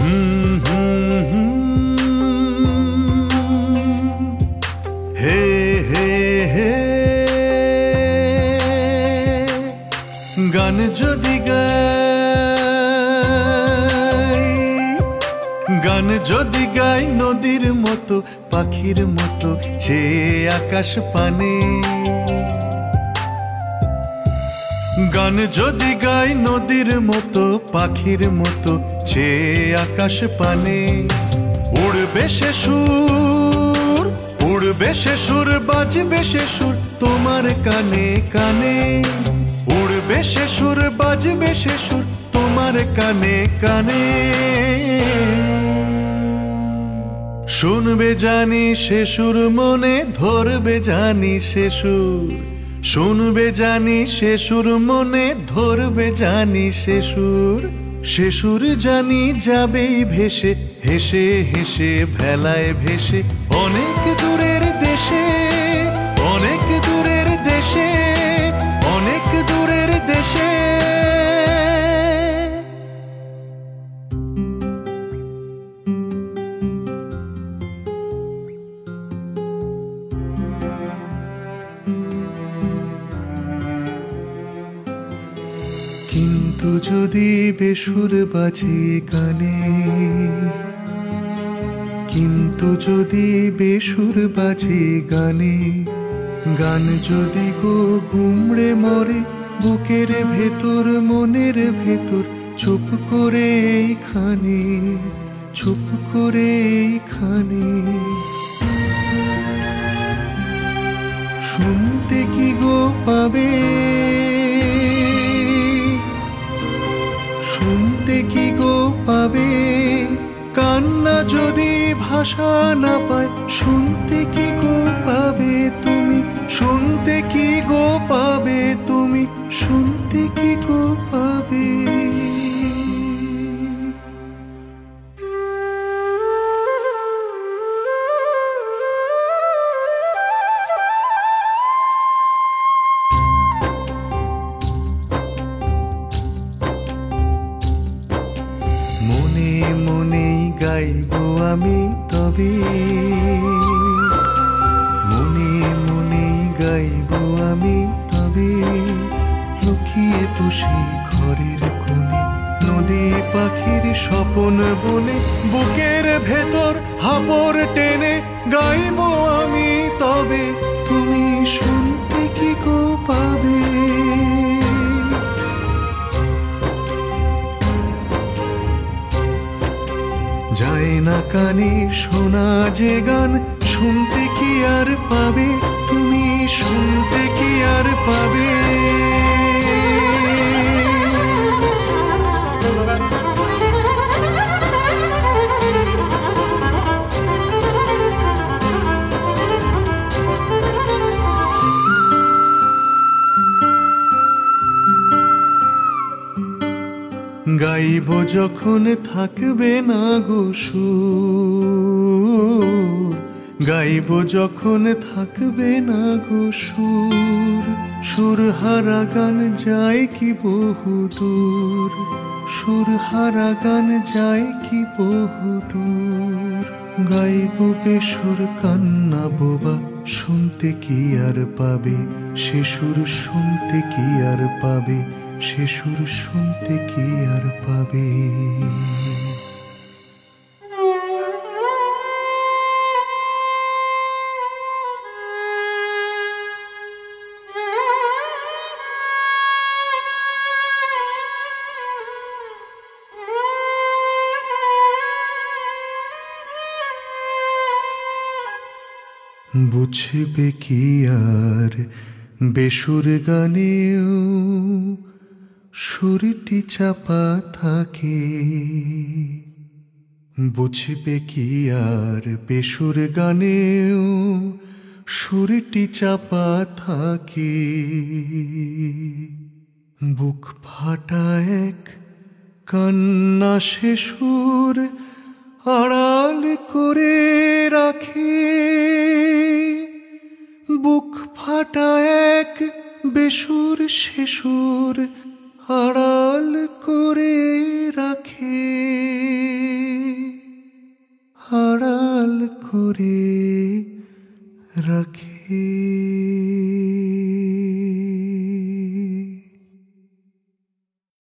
হুম হুম হুম হে হে হে গান যদি গাই, গান যদি গাই নদীর মতো, পাখির মতো চেয়ে আকাশ পানে। গান যদি গাই নদীর মতো, পাখির মতো চেয়ে আকাশ পানে। উড়বে সে সুর, উড়বে সে সুর, বাজবে সে সুর তোমার কানে কানে। উড়বে সে সুর, বাজবে সে সুর তোমার কানে কানে। শুনবে জানি সে সুর মনে ধরবে জানি সে সুর। শুনবে জানি সে সুর মনে ধরবে জানি সে সুর। সে সুর জানি যাবেই ভেসে, হেসে হেসে ভেলায় ভেসে অনেক দূরের দেশে, অনেক দূরের দেশে, অনেক দূরের দেশে। কিন্তু যদি বেসুর বাজে গানে, কিন্তু যদি বেসুর বাজে গানে, গান যদি গো গুমড়ে মরে বুকের ভেতর মনের ভেতর, চুপ করে এইখানে, চুপ করে এইখানে। শুনতে কি গো পাবে, শুনতে কি গো পাবে, কান্না যদি ভাষা না পায় শুনতে কি গো পাবে তুমি, শুনতে কি গো পাবে তুমি, শুনতে কি গো পাবে। মনে মনেই গাইবো আমি তবে, মনে মনেই গাইবো আমি তবে, লুকিয়ে বসে ঘরের কোণে নদী পাখির স্বপন বনে, বুকের ভেতর হাপর টেনে গাইবো আমি তবে, তুমি শুনতে কি গো পাবে। যায় না কানে শোনা যে গান, শুনতে কি আর পাবে তুমি, শুনতে কি আর পাবে। গাইব যখন থাকবে না গো সুর, গাইব যখন থাকবে না গো সুর, সুরহারা গান যায় কি বহু দূর, সুরহারা গান যায় কি বহু দূর। গাইব বেসুর কান্না বোবা, শুনতে কি আর পাবে সে সুর, শুনতে কি আর পাবে সে সুর, শুনতে কি আর পাবে। বুঝবে কি আর বেসুর গানেও সুরটি চাপা থাকে, বুঝবে কি আর বেসুর গানেও সুরটি চাপা থাকে। বুক ফাটা এক কান্না সে সুর আড়াল করে রাখে, বুক ফাটা এক বেসুর সে সুর আড়াল করে রাখে। করে রাখে।